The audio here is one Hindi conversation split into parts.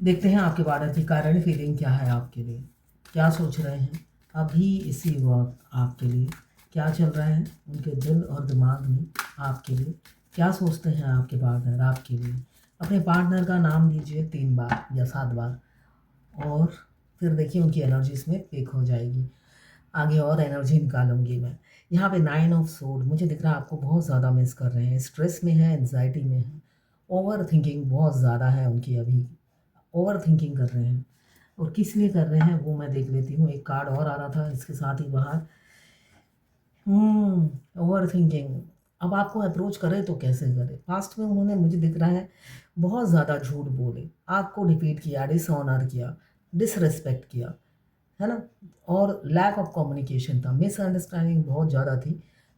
देखते हैं आपके पार्टनर की करंट फीलिंग क्या है आपके लिए, क्या सोच रहे हैं अभी इसी वक्त आपके लिए, क्या चल रहा है उनके दिल और दिमाग में आपके लिए, क्या सोचते हैं आपके पार्टनर आपके लिए। अपने पार्टनर का नाम लीजिए 3 बार या 7 बार, और फिर देखिए उनकी एनर्जी इसमें पिक हो जाएगी। आगे और एनर्जी निकालूंगी मैं। यहाँ पे 9 ऑफ सोर्ड मुझे दिख रहा है, आपको बहुत ज़्यादा मिस कर रहे हैं, स्ट्रेस में है, एनजाइटी में है, ओवर थिंकिंग बहुत ज़्यादा है उनकी अभी, ओवर थिंकिंग कर रहे हैं। और किस लिए कर रहे हैं वो मैं देख लेती हूँ। एक कार्ड और आ रहा था इसके साथ ही बाहर। Over thinking. अब आपको अप्रोच करे तो कैसे करे। पास्ट में उन्होंने मुझे दिख रहा है बहुत ज़्यादा झूठ बोले, आपको डिफीट किया, डिसऑनर किया, डिसरेस्पेक्ट किया, है ना। और लैक ऑफ कम्युनिकेशन था, मिसअंडरस्टैंडिंग बहुत ज़्यादा थी।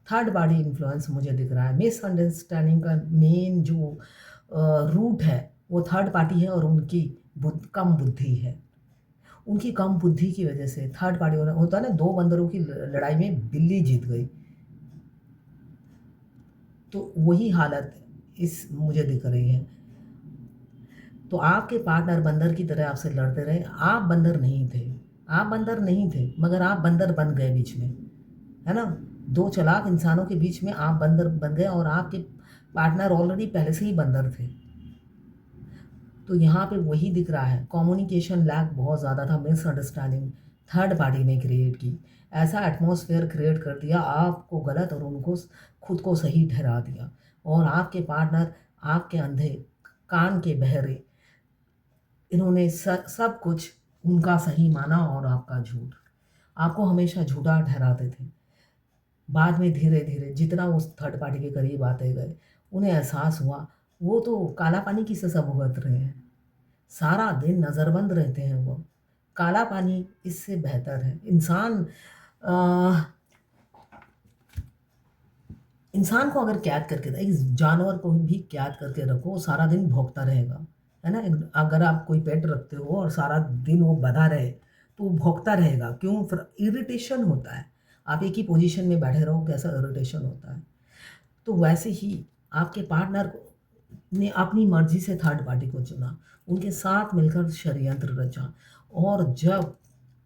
थर्ड पार्टी इन्फ्लुएंस मुझे दिख रहा है। मिसअंडरस्टैंडिंग का मेन जो रूट है वो थर्ड पार्टी है, और उनकी कम बुद्धि है। उनकी कम बुद्धि की वजह से थर्ड पार्टी होता है ना, दो बंदरों की लड़ाई में बिल्ली जीत गई, तो वही हालत इस मुझे दिख रही है। तो आपके पार्टनर बंदर की तरह आपसे लड़ते रहे, आप बंदर नहीं थे, आप बंदर नहीं थे, मगर आप बंदर बन गए बीच में, है ना। दो चालाक इंसानों के बीच में आप बंदर बन गए, और आपके पार्टनर ऑलरेडी पहले से ही बंदर थे। तो यहाँ पे वही दिख रहा है, कम्युनिकेशन लैक बहुत ज़्यादा था, मिसअंडरस्टैंडिंग थर्ड पार्टी ने क्रिएट की, ऐसा एटमॉस्फेयर क्रिएट कर दिया, आपको गलत और उनको खुद को सही ठहरा दिया। और आपके पार्टनर आपके अंधे, कान के बहरे, इन्होंने सब कुछ उनका सही माना और आपका झूठ, आपको हमेशा झूठा ठहराते थे। बाद में धीरे धीरे जितना उस थर्ड पार्टी के करीब आते गए, उन्हें एहसास हुआ वो तो काला पानी की सजा भुगत रहे हैं, सारा दिन नज़रबंद रहते हैं वो। काला पानी इससे बेहतर है। अ, इंसान को अगर कैद करके, एक जानवर को भी कैद करके रखो, वो सारा दिन भौंकता रहेगा, है ना। अगर आप कोई पेट रखते हो और सारा दिन वो बंधा रहे तो वो भौंकता रहेगा, क्यों, फिर इरिटेशन होता है। आप एक ही पोजीशन में बैठे रहो, कैसा इरिटेशन होता है। तो वैसे ही आपके पार्टनर ने अपनी मर्जी से थर्ड पार्टी को चुना, उनके साथ मिलकर षड्यंत्र रचा, और जब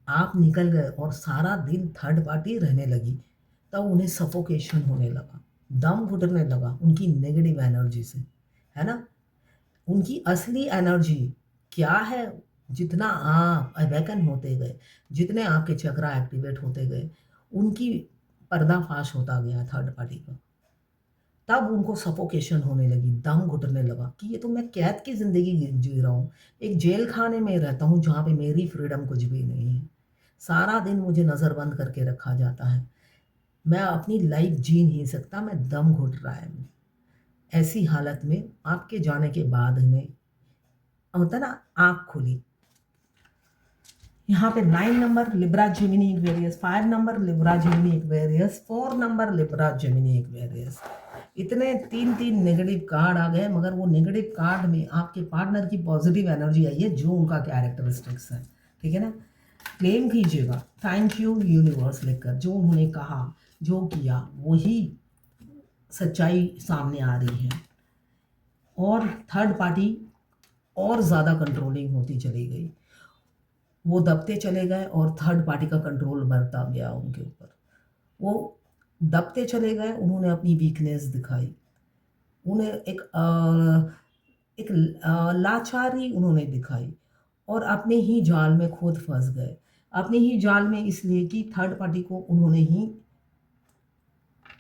आप निकल गए और सारा दिन थर्ड पार्टी रहने लगी, तब उन्हें सफोकेशन होने लगा, दम घुटने लगा उनकी नेगेटिव एनर्जी से, है ना। उनकी असली एनर्जी क्या है, जितना आप अवेकन होते गए, जितने आपके चक्रा एक्टिवेट होते गए, उनकी पर्दाफाश होता गया थर्ड पार्टी का। तब उनको सफोकेशन होने लगी, दम घुटने लगा कि ये तो मैं कैद की ज़िंदगी जी रहा हूँ, एक जेल खाने में रहता हूँ जहाँ पे मेरी फ्रीडम कुछ भी नहीं है, सारा दिन मुझे नज़रबंद करके रखा जाता है, मैं अपनी लाइफ जी नहीं सकता, मैं दम घुट रहा है। ऐसी हालत में आपके जाने के बाद इन्हें होता ना, आँख खुली। यहाँ पे 9 number Libra Gemini Aquarius, 5 number Libra Gemini Aquarius, 4 number Libra Gemini Aquarius. इतने 3-3 नेगेटिव कार्ड आ गए, मगर वो नेगेटिव कार्ड में आपके पार्टनर की पॉजिटिव एनर्जी आई है, जो उनका कैरेक्टरिस्टिक्स है, ठीक है ना। क्लेम कीजिएगा थैंक यू यूनिवर्स लिखकर, जो उन्होंने कहा, जो किया, वही सच्चाई सामने आ रही है। और थर्ड पार्टी और ज़्यादा कंट्रोलिंग होती चली गई, वो दबते चले गए और थर्ड पार्टी का कंट्रोल बढ़ता गया उनके ऊपर। वो दबते चले गए, उन्होंने अपनी वीकनेस दिखाई, उन्हें एक लाचारी उन्होंने दिखाई, और अपने ही जाल में खुद फंस गए। अपने ही जाल में इसलिए कि थर्ड पार्टी को उन्होंने ही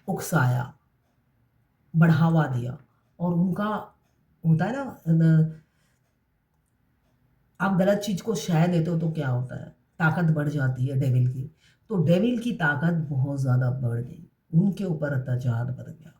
उकसाया, बढ़ावा दिया, और उनका होता है ना, आप गलत चीज़ को शह देते हो तो क्या होता है, ताकत बढ़ जाती है डेविल की। तो डेविल की ताकत बहुत ज़्यादा बढ़ गई, उनके ऊपर अत्याचार बढ़ गया।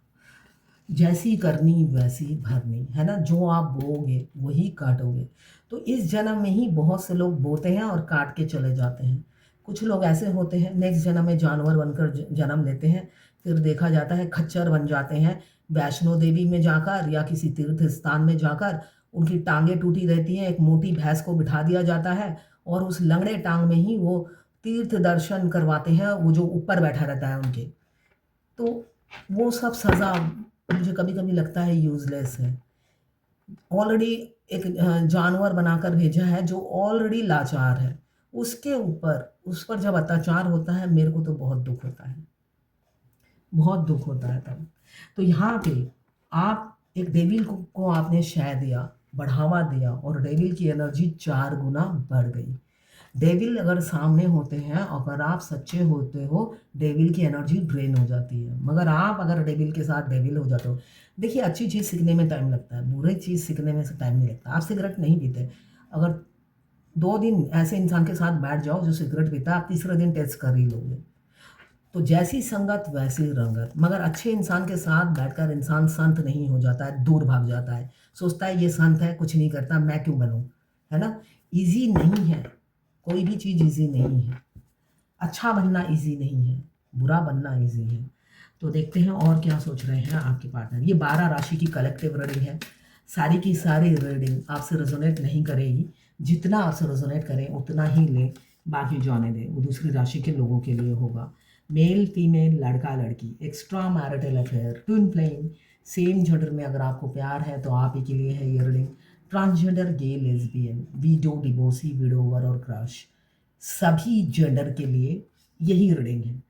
जैसी करनी वैसी भरनी, है ना, जो आप बोओगे वही काटोगे। तो इस जन्म में ही बहुत से लोग बोते हैं और काट के चले जाते हैं। कुछ लोग ऐसे होते हैं नेक्स्ट जन्म में जानवर बनकर जन्म लेते हैं, फिर देखा जाता है खच्चर बन जाते हैं, वैष्णो देवी में जाकर या किसी तीर्थ स्थान में जाकर उनकी टांगें टूटी रहती हैं, एक मोटी भैंस को बिठा दिया जाता है, और उस लंगड़े टांग में ही वो तीर्थ दर्शन करवाते हैं, वो जो ऊपर बैठा रहता है उनके। तो वो सब सज़ा मुझे कभी कभी लगता है यूज़लेस है। ऑलरेडी एक जानवर बनाकर भेजा है जो ऑलरेडी लाचार है, उसके ऊपर उस पर जब अत्याचार होता है मेरे को तो बहुत दुःख होता है, बहुत दुःख होता है तब। तो यहाँ पे आप एक डेविल को आपने शय दिया, बढ़ावा दिया और डेविल की एनर्जी 4 गुना बढ़ गई। डेविल अगर सामने होते हैं, अगर आप सच्चे होते हो, डेविल की एनर्जी ड्रेन हो जाती है। मगर आप अगर डेविल के साथ डेविल हो जाते हो, देखिए अच्छी चीज़ सीखने में टाइम लगता है, बुरी चीज़ सीखने में टाइम नहीं लगता। आप सिगरेट नहीं पीते, अगर 2 दिन ऐसे इंसान के साथ बैठ जाओ जो सिगरेट पीता है, आप तीसरे दिन टेस्ट कर ही लोगे। तो जैसी संगत वैसी रंगत। मगर अच्छे इंसान के साथ बैठकर इंसान संत नहीं हो जाता है, दूर भाग जाता है, सोचता है ये संत है, कुछ नहीं करता, मैं क्यों बनूं, है ना। ईजी नहीं है, कोई भी चीज़ ईजी नहीं है। अच्छा बनना ईजी नहीं है, बुरा बनना ईजी है। तो देखते हैं और क्या सोच रहे हैं आपके पार्टनर। ये 12 राशि की कलेक्टिव रीडिंग है, सारी की सारी रीडिंग आपसे रेजोनेट नहीं करेगी, जितना आपसे रेजोनेट करें उतना ही लें, बाकी जाने दें, वो दूसरी राशि के लोगों के लिए होगा। मेल फीमेल, लड़का लड़की, extra marital affair, twin flame, same gender में अगर आपको प्यार है तो आप ही के लिए है ये रीडिंग। ट्रांसजेंडर, गे, लेस्बियन, वीडो, डिवोर्सी, विडोवर और क्रश, सभी जेंडर के लिए यही रीडिंग है।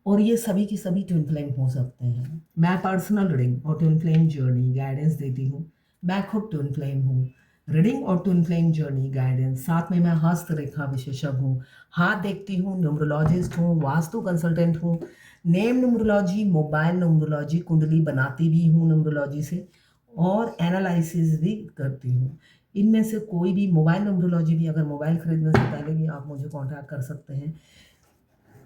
और ये सभी की सभी ट्विन फ्लेम हो सकते हैं। मैं पर्सनल रीडिंग और ट्विन फ्लेम जर्नी गाइडेंस देती हूँ। मैं खुद ट्विन फ्लेम हूँ। रीडिंग और ट्विन फ्लेम जर्नी गाइडेंस, साथ में मैं हस्तरेखा विशेषज्ञ हूँ, हाथ देखती हूँ, न्यूमरोलॉजिस्ट हूँ, वास्तु कंसल्टेंट हूँ, नेम न्यूमरोलॉजी, मोबाइल न्यूमरोलॉजी, कुंडली बनाती भी हूँ न्यूमरोलॉजी से, और एनालिसिस भी करती हूँ। इनमें से कोई भी, मोबाइल न्यूमरोलॉजी भी, अगर मोबाइल खरीदने से पहले भी आप मुझे कॉन्टैक्ट कर सकते हैं।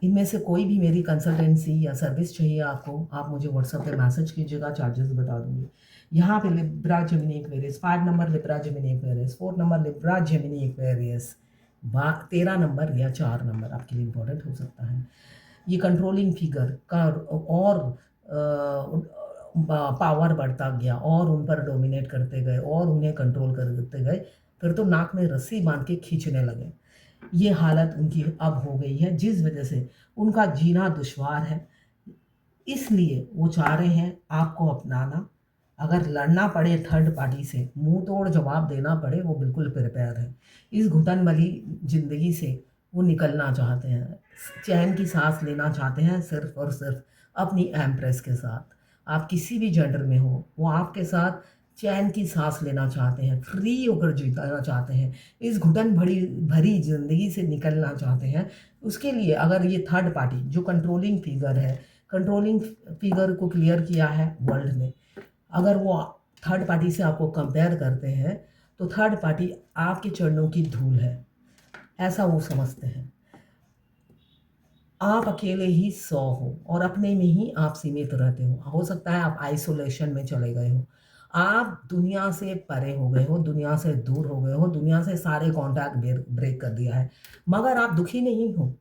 इनमें से कोई भी मेरी कंसल्टेंसी या सर्विस चाहिए आपको, आप मुझे व्हाट्सएप पे मैसेज कीजिएगा, चार्जेस बता दूंगी। यहाँ पे Libra Gemini Aquarius 5 number, Libra Gemini Aquarius 4 number, Libra Gemini Aquarius 13 number या 4 नंबर आपके लिए इम्पोर्टेंट हो सकता है। ये कंट्रोलिंग फिगर का और पावर बढ़ता गया और उन पर डोमिनेट करते गए और उन्हें कंट्रोल करते गए, फिर तो नाक में रस्सी बांध के खींचने लगे। ये हालत उनकी अब हो गई है, जिस वजह से उनका जीना दुश्वार है। इसलिए वो चाह रहे हैं आपको अपनाना। अगर लड़ना पड़े थर्ड पार्टी से, मुंह तोड़ जवाब देना पड़े, वो बिल्कुल प्रिपेयर है। इस घुटन वाली ज़िंदगी से वो निकलना चाहते हैं, चैन की सांस लेना चाहते हैं, सिर्फ और सिर्फ अपनी एम्प्रेस के साथ। आप किसी भी जेंडर में हो, वो आपके साथ चैन की सांस लेना चाहते हैं, फ्री होकर जीना चाहते हैं, इस घुटन भरी भरी ज़िंदगी से निकलना चाहते हैं। उसके लिए अगर ये थर्ड पार्टी जो कंट्रोलिंग फिगर है, कंट्रोलिंग फिगर को क्लियर किया है वर्ल्ड ने, अगर वो थर्ड पार्टी से आपको कंपेयर करते हैं तो थर्ड पार्टी आपके चरणों की धूल है, ऐसा वो समझते हैं। आप अकेले ही 100 हो और अपने में ही आप सीमित रहते हो सकता है आप आइसोलेशन में चले गए हो, आप दुनिया से परे हो गए हो, दुनिया से दूर हो गए हो, दुनिया से सारे कॉन्टैक्ट ब्रेक कर दिया है, मगर आप दुखी नहीं हो।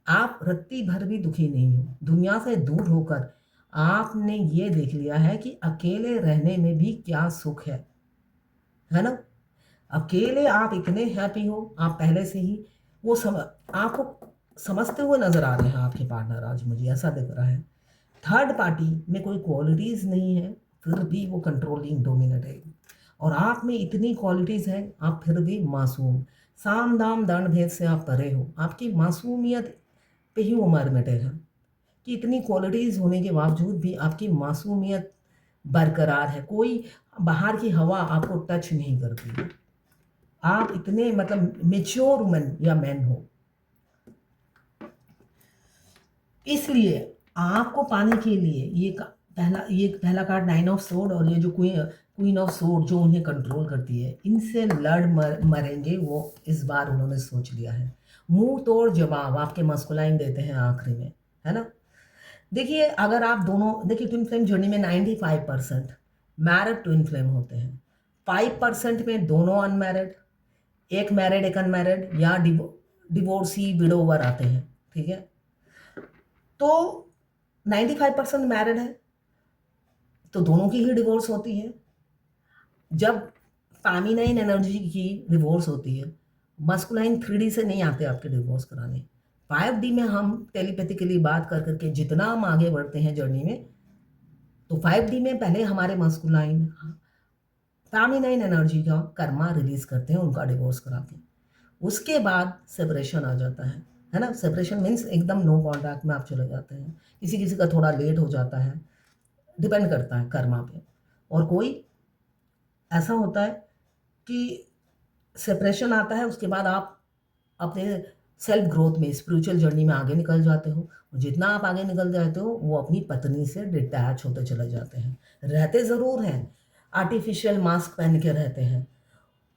आप रत्ती भर भी दुखी नहीं हो। दुनिया से दूर होकर आपने ये देख लिया है कि अकेले रहने में भी क्या सुख है ना? अकेले आप इतने हैप्पी हो, आप पहले से ही वो आपको समझते हुए नज़र आ रहे हैं आपके पार्टनर, आज मुझे ऐसा दिख रहा है। थर्ड पार्टी में कोई क्वालिटीज़ नहीं है, फिर भी वो कंट्रोलिंग डोमिनेट है। और आप में इतनी क्वालिटीज़ हैं, आप फिर भी मासूम। साम दाम दंड भेद से आप परे हो, आपकी मासूमियत पे ही वो मर मिटे हैं कि इतनी क्वालिटीज़ होने के बावजूद भी आपकी मासूमियत बरकरार है। कोई बाहर की हवा आपको टच नहीं करती। आप इतने मतलब मैच्योर वुमन या मैन हो। इसलिए आपको पाने के लिए ये पहला कार्ड 9 ऑफ सोर्ड और ये जो क्वीन ऑफ सोर्ड जो उन्हें कंट्रोल करती है, इनसे मरेंगे वो, इस बार उन्होंने सोच लिया है। मुंह तोड़ जवाब आपके मस्कुलाइन देते हैं आखिरी में, है ना। देखिए अगर आप दोनों, देखिए ट्विन फ्लेम जर्नी में 95% मैरिड ट्विन फ्लेम होते हैं, 5% में दोनों अनमैरिड, एक मैरिड एक अनमैरिड या डिवोर्सी विडोवर आते हैं, ठीक है। तो 95% मैरिड है तो दोनों की ही डिवोर्स होती है। जब फेमिनाइन एनर्जी की डिवोर्स होती है, मस्कुलाइन 3D से नहीं आते आपके डिवोर्स कराने। 5D में हम टेलीपैथिकली बात कर करके जितना हम आगे बढ़ते हैं जर्नी में, तो 5D में पहले हमारे मस्कुलाइन फेमिनाइन एनर्जी का कर्मा रिलीज करते हैं उनका डिवोर्स करा के। उसके बाद सेपरेशन आ जाता है ना। सेपरेशन मीन्स एकदम नो कॉन्टैक्ट में आप चले जाते हैं। किसी किसी का थोड़ा लेट हो जाता है, डिपेंड करता है कर्मा पे। और कोई ऐसा होता है कि सेपरेशन आता है, उसके बाद आप अपने सेल्फ ग्रोथ में, स्पिरिचुअल जर्नी में आगे निकल जाते हो। जितना आप आगे निकल जाते हो वो अपनी पत्नी से डिटैच होते चले जाते हैं। रहते ज़रूर हैं, आर्टिफिशियल मास्क पहन के रहते हैं,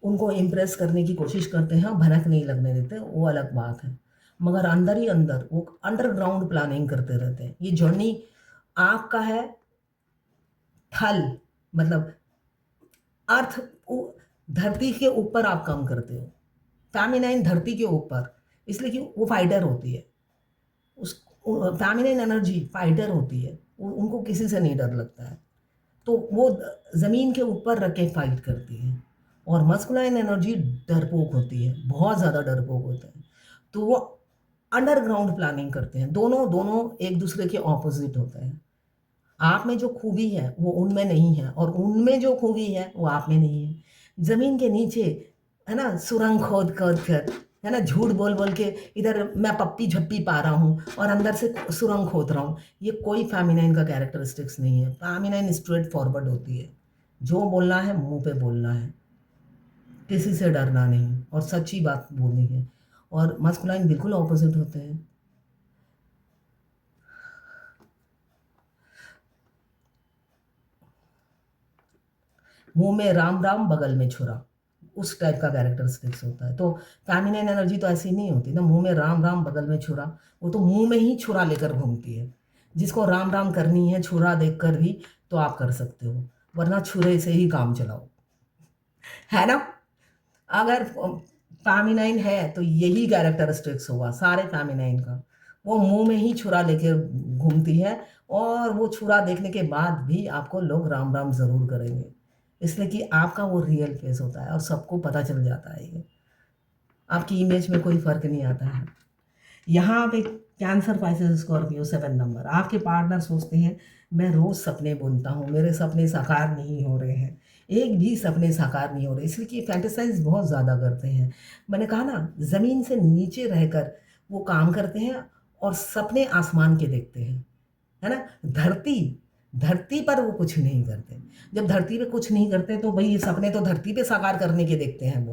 उनको इम्प्रेस करने की कोशिश करते हैं, भनक नहीं लगने देते, वो अलग बात है। मगर अंदर ही अंदर वो अंडरग्राउंड प्लानिंग करते रहते हैं। ये जर्नी आपका है थल, मतलब अर्थ, धरती के ऊपर आप काम करते हो। फेमिनाइन धरती के ऊपर, इसलिए कि वो फाइटर होती है। उस फेमिनाइन एनर्जी फाइटर होती है, उनको किसी से नहीं डर लगता है, तो वो ज़मीन के ऊपर रख के फाइट करती है। और मस्कुलाइन एनर्जी डरपोक होती है, बहुत ज़्यादा डरपोक होते हैं, तो वो अंडरग्राउंड प्लानिंग करते हैं। दोनों दोनों एक दूसरे के ऑपोजिट होते हैं। आप में जो खूबी है वो उनमें नहीं है, और उनमें जो खूबी है वो आप में नहीं है। ज़मीन के नीचे, है ना, सुरंग खोद खोद कर, है ना, झूठ बोल बोल के इधर मैं पप्पी झप्पी पा रहा हूँ और अंदर से सुरंग खोद रहा हूँ, ये कोई फेमिनाइन का कैरेक्टरिस्टिक्स नहीं है। फेमिनाइन स्ट्रेट फॉरवर्ड होती है, जो बोलना है मुंह पे बोलना है, किसी से डरना नहीं, और सच्ची बात बोलनी है। और मस्कुलाइन बिल्कुल ऑपोजिट होते हैं। मुंह में राम राम बगल में छुरा, उस टाइप का कैरेक्टरिस्टिक्स होता है। तो फेमिनिन एनर्जी तो ऐसी नहीं होती ना, मुंह में राम राम बगल में छुरा, वो तो मुंह में ही छुरा लेकर घूमती है। जिसको राम राम करनी है छुरा देखकर भी, तो आप कर सकते हो, वरना छुरे से ही काम चलाओ, है ना। अगर फेमिनाइन है तो यही कैरेक्टरिस्टिक्स होगा सारे फेमिनाइन का। वो मुंह में ही छुरा लेके घूमती है, और वो छुरा देखने के बाद भी आपको लोग राम राम ज़रूर करेंगे, इसलिए कि आपका वो रियल फेस होता है और सबको पता चल जाता है। ये आपकी इमेज में कोई फ़र्क नहीं आता है। यहाँ पे कैंसर, पाइसेस, स्कॉर्पियो 7 नंबर, आपके पार्टनर सोचते हैं मैं रोज़ सपने बुनता हूँ, मेरे सपने साकार नहीं हो रहे हैं, एक भी सपने साकार नहीं हो रहे, इसलिए कि फैंटेसाइज बहुत ज़्यादा करते हैं। मैंने कहा ना, ज़मीन से नीचे रहकर वो काम करते हैं और सपने आसमान के देखते हैं, है ना। धरती धरती पर वो कुछ नहीं करते। जब धरती पे कुछ नहीं करते तो भाई ये सपने तो धरती पे साकार करने के देखते हैं।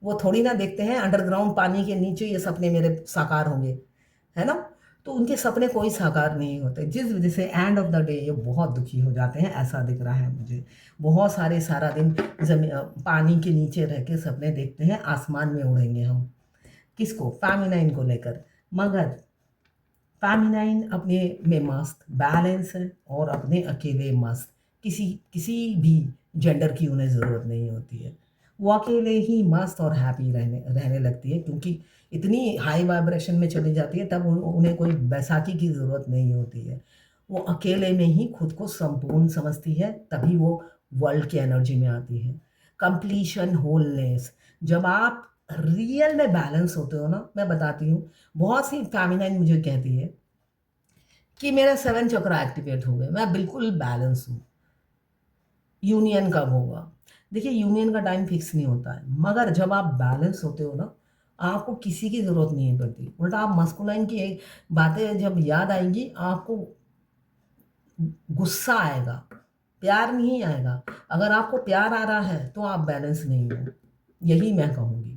वो थोड़ी ना देखते हैं अंडरग्राउंड पानी के नीचे ये सपने मेरे साकार होंगे, है ना। तो उनके सपने कोई साकार नहीं होते, जिस वजह से एंड ऑफ द डे ये बहुत दुखी हो जाते हैं, ऐसा दिख रहा है मुझे। बहुत सारे सारा दिन पानी के नीचे रह के सपने देखते हैं, आसमान में उड़ेंगे हम, किसको, फेमिनाइन को लेकर। मगर फेमिनाइन अपने में मस्त बैलेंस है, और अपने अकेले मस्त, किसी किसी भी जेंडर की उन्हें ज़रूरत नहीं होती है। वो अकेले ही मस्त और हैप्पी रहने रहने लगती है, क्योंकि इतनी हाई वाइब्रेशन में चली जाती है, तब उन्हें कोई बैसाखी की ज़रूरत नहीं होती है। वो अकेले में ही खुद को संपूर्ण समझती है, तभी वो वर्ल्ड की एनर्जी में आती है। कंप्लीशन, होलनेस, जब आप रियल में बैलेंस होते हो ना, मैं बताती हूँ, बहुत सी फेमिनाइन मुझे कहती है कि मेरा 7 चक्र एक्टिवेट हो गए, मैं बिल्कुल बैलेंस हूँ, यूनियन कब होगा। देखिए, यूनियन का टाइम फिक्स नहीं होता है, मगर जब आप बैलेंस होते हो ना, आपको किसी की ज़रूरत नहीं पड़ती। उल्टा आप मस्कुलाइन की एक बातें जब याद आएंगी, आपको गुस्सा आएगा, प्यार नहीं आएगा। अगर आपको प्यार आ रहा है तो आप बैलेंस नहीं हो, यही मैं कहूँगी।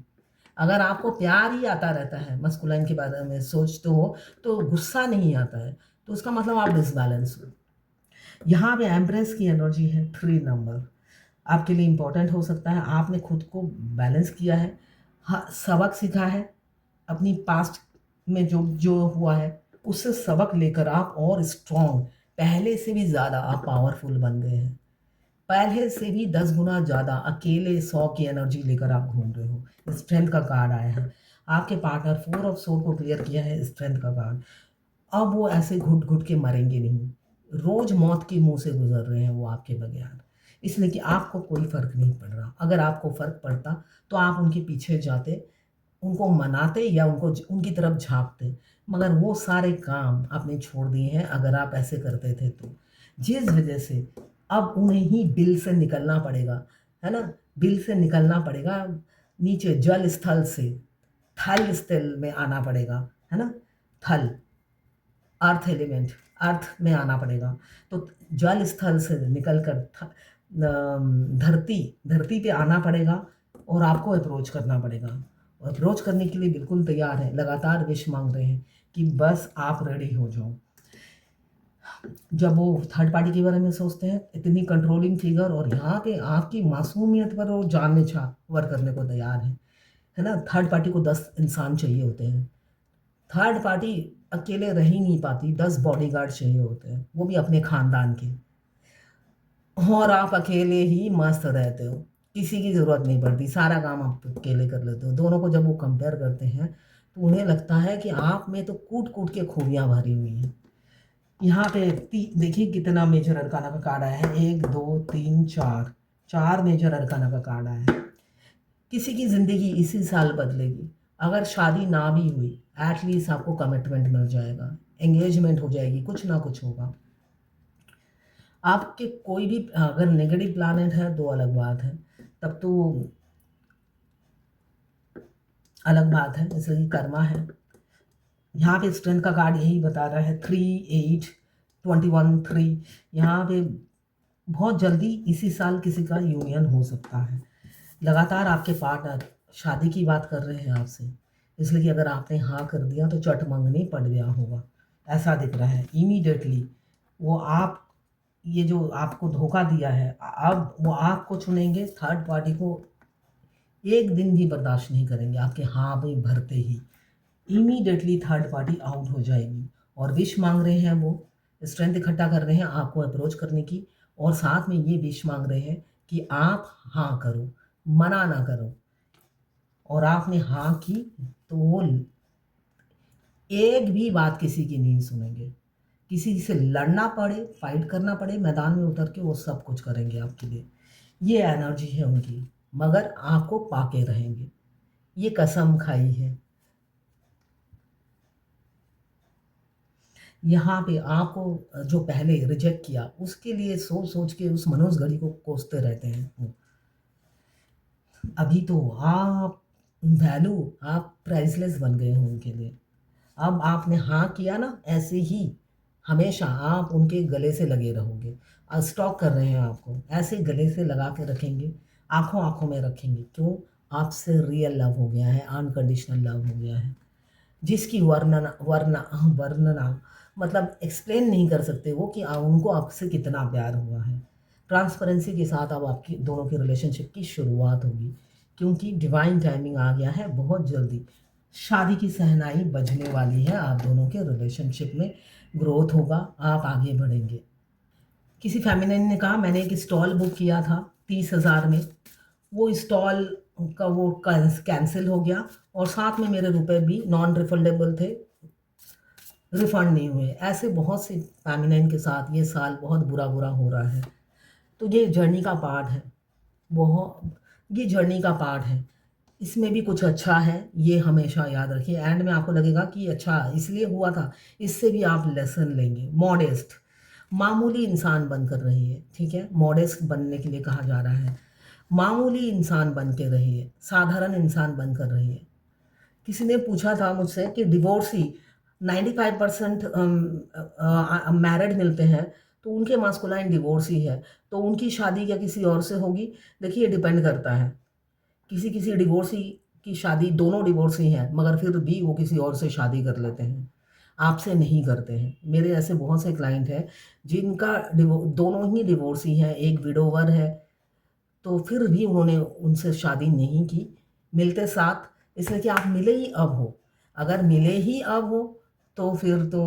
अगर आपको प्यार ही आता रहता है, मस्कुलाइन के बारे में सोचते हो, तो गुस्सा नहीं आता है, तो उसका मतलब आप डिसबैलेंस हो। यहाँ पे एम्प्रेस की एनर्जी है 3 नंबर, आपके लिए इम्पोर्टेंट हो सकता है। आपने खुद को बैलेंस किया है, सबक सीखा है, अपनी पास्ट में जो जो हुआ है उससे सबक लेकर आप और स्ट्रॉन्ग, पहले से भी ज़्यादा आप पावरफुल बन गए हैं। पहले से भी 10 गुना ज़्यादा अकेले 100 की एनर्जी लेकर आप घूम रहे हो। स्ट्रेंथ का कार्ड आया है, आपके पार्टनर 4 ऑफ सोर्ड को क्लियर किया है, स्ट्रेंथ का कार्ड। अब वो ऐसे घुट घुट के मरेंगे नहीं, रोज मौत के मुंह से गुजर रहे हैं वो आपके बगैर, इसलिए कि आपको कोई फर्क नहीं पड़ रहा। अगर आपको फर्क पड़ता तो आप उनके पीछे जाते, उनको मनाते, या उनको उनकी तरफ झांकते, मगर वो सारे काम आपने छोड़ दिए हैं अगर आप ऐसे करते थे तो। जिस वजह से अब उन्हें ही दिल से निकलना पड़ेगा, है ना? दिल से निकलना पड़ेगा, नीचे जल स्थल से थल स्थल में आना पड़ेगा, है ना? थल, अर्थ एलिमेंट, अर्थ में आना पड़ेगा। तो जल स्थल से निकल कर धरती धरती पे आना पड़ेगा और आपको अप्रोच करना पड़ेगा। अप्रोच करने के लिए बिल्कुल तैयार है, लगातार विश मांग रहे हैं कि बस आप रेडी हो जाओ। जब वो थर्ड पार्टी के बारे में सोचते हैं, इतनी कंट्रोलिंग फिगर, और यहाँ पे आपकी मासूमियत पर वो जान निछावर करने को तैयार है ना? थर्ड पार्टी को 10 इंसान चाहिए होते हैं। थर्ड पार्टी अकेले रह ही नहीं पाती, 10 बॉडीगार्ड चाहिए होते हैं, वो भी अपने खानदान के। और आप अकेले ही मस्त रहते हो, किसी की ज़रूरत नहीं पड़ती, सारा काम आप अकेले कर लेते हो। दोनों को जब वो कंपेयर करते हैं तो उन्हें लगता है कि आप में तो कूट कूट के खूबियाँ भरी हुई हैं। यहाँ पे देखिए कितना मेजर अरकाना का कार्ड आया है, 1 2 3 4, 4 मेजर अरकाना का कार्ड आया है। किसी की ज़िंदगी इसी साल बदलेगी। अगर शादी ना भी हुई, एटलीस्ट आपको कमिटमेंट मिल जाएगा, एंगेजमेंट हो जाएगी, कुछ ना कुछ होगा। आपके कोई भी अगर नेगेटिव प्लैनेट है तो अलग बात है, तब तो अलग बात है, जैसे कि कर्मा है। यहाँ पे स्ट्रेंथ का कार्ड यही बता रहा है, 3 8 21 3। यहाँ पे बहुत जल्दी इसी साल किसी का यूनियन हो सकता है। लगातार आपके पार्टनर शादी की बात कर रहे हैं आपसे, इसलिए कि अगर आपने हाँ कर दिया तो चट मंगनी पड़ गया होगा, ऐसा दिख रहा है। इमीडिएटली वो आप, ये जो आपको धोखा दिया है, अब वो आपको चुनेंगे, थर्ड पार्टी को एक दिन भी बर्दाश्त नहीं करेंगे आपके हाँ में भरते ही। इमीडिएटली थर्ड पार्टी आउट हो जाएगी। और विश मांग रहे हैं, वो स्ट्रेंथ इकट्ठा कर रहे हैं आपको अप्रोच करने की, और साथ में ये विश मांग रहे हैं कि आप हाँ करो, मना ना करो। और आपने हाँ की तो वो एक भी बात किसी की नहीं सुनेंगे। किसी से लड़ना पड़े, फाइट करना पड़े, मैदान में उतर के वो सब कुछ करेंगे आपके लिए। ये एनर्जी है उनकी, मगर आपको पाके रहेंगे, ये कसम खाई है। यहाँ पे आपको जो पहले रिजेक्ट किया, उसके लिए सोच सोच के उस मनोज घड़ी को कोसते रहते हैं वो। अभी तो आप वैल्यू, आप प्राइसलेस बन गए हो उनके लिए। अब आपने हाँ किया ना, ऐसे ही हमेशा आप उनके गले से लगे रहोगे। स्टॉक कर रहे हैं आपको, ऐसे गले से लगा के रखेंगे, आंखों आंखों में रखेंगे। क्यों? आपसे रियल लव हो गया है, अनकंडीशनल लव हो गया है, जिसकी वर्णना वर्णना वर्णना मतलब एक्सप्लेन नहीं कर सकते वो, कि उनको आपसे कितना प्यार हुआ है। ट्रांसपेरेंसी के साथ अब आपकी दोनों की रिलेशनशिप की शुरुआत होगी, क्योंकि डिवाइन टाइमिंग आ गया है। बहुत जल्दी शादी की शहनाई बजने वाली है, आप दोनों के रिलेशनशिप में ग्रोथ होगा, आप आगे बढ़ेंगे। किसी फेमिनिन ने कहा, मैंने एक स्टॉल बुक किया था 30,000 में, वो स्टॉल का वो कैंसिल हो गया, और साथ में मेरे रुपए भी नॉन रिफंडेबल थे, रिफंड नहीं हुए। ऐसे बहुत से फेमिनिन के साथ ये साल बहुत बुरा बुरा हो रहा है। तो ये जर्नी का पार्ट है, बहुत, ये जर्नी का पार्ट है। इसमें भी कुछ अच्छा है, ये हमेशा याद रखिए। एंड में आपको लगेगा कि अच्छा इसलिए हुआ था, इससे भी आप लेसन लेंगे। मॉडेस्ट, मामूली इंसान बनकर रहिए, ठीक है? मॉडेस्ट बनने के लिए कहा जा रहा है। मामूली इंसान बन के रहिए, साधारण इंसान बनकर रहिए। किसी ने पूछा था मुझसे कि डिवोर्सी 95% मैरिड मिलते हैं, तो उनके मास्कुलाइन डिवोर्सी है, तो उनकी शादी क्या किसी और से होगी? देखिए, डिपेंड करता है। किसी किसी डिवोर्सी की शादी, दोनों डिवोर्सी हैं मगर फिर भी वो किसी और से शादी कर लेते हैं, आपसे नहीं करते हैं। मेरे ऐसे बहुत से क्लाइंट हैं जिनका दोनों ही डिवोर्सी हैं, एक विडोवर है, तो फिर भी उन्होंने उनसे शादी नहीं की, मिलते साथ, इसलिए कि आप मिले ही अब हो। अगर मिले ही अब हो तो फिर तो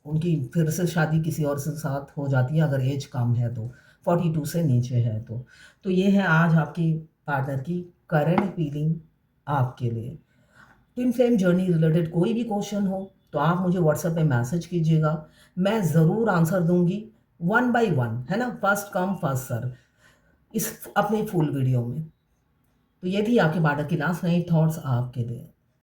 उनकी फिर से शादी किसी और से साथ हो जाती है, अगर एज कम है तो, 42 से नीचे है तो। तो ये है आज आपकी पार्टनर की करंट फीलिंग आपके लिए। ट्विन फ्लेम जर्नी रिलेटेड कोई भी क्वेश्चन हो तो आप मुझे व्हाट्सएप पे मैसेज कीजिएगा, मैं ज़रूर आंसर दूंगी, वन बाय वन, है ना? फर्स्ट कम फर्स्ट सर्व, इस अपने फुल वीडियो में। तो ये थी आपके पार्टनर की लास्ट नाइट थॉट्स आपके लिए।